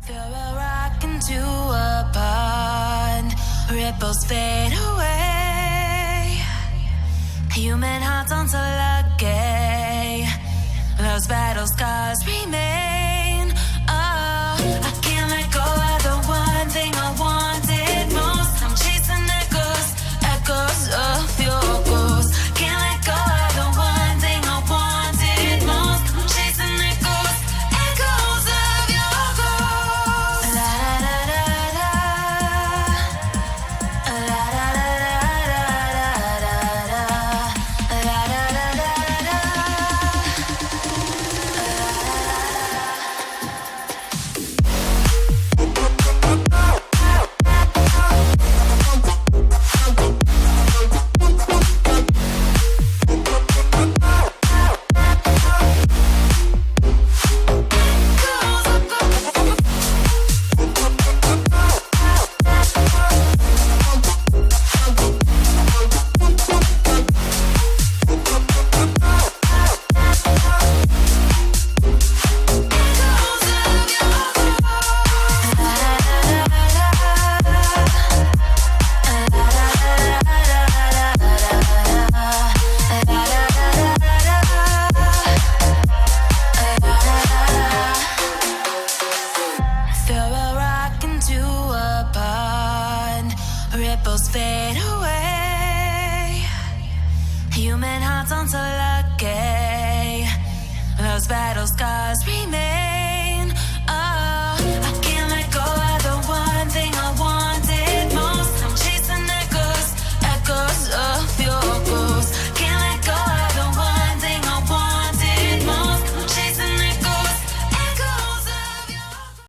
Throw a rock into a pond, ripples fade away. Human hearts aren't so lucky. Love's battle scars remain. Oh, I can't let go of the one thing I wanted most. I'm chasing echoes, echoes of your ghost. Can't let go of the one thing I wanted most. I'm chasing echoes, echoes of your ghost. La da da da da, la da da da da, la da da da da. Ripples fade away. Human hearts aren't so lucky. Love's battle scars remain.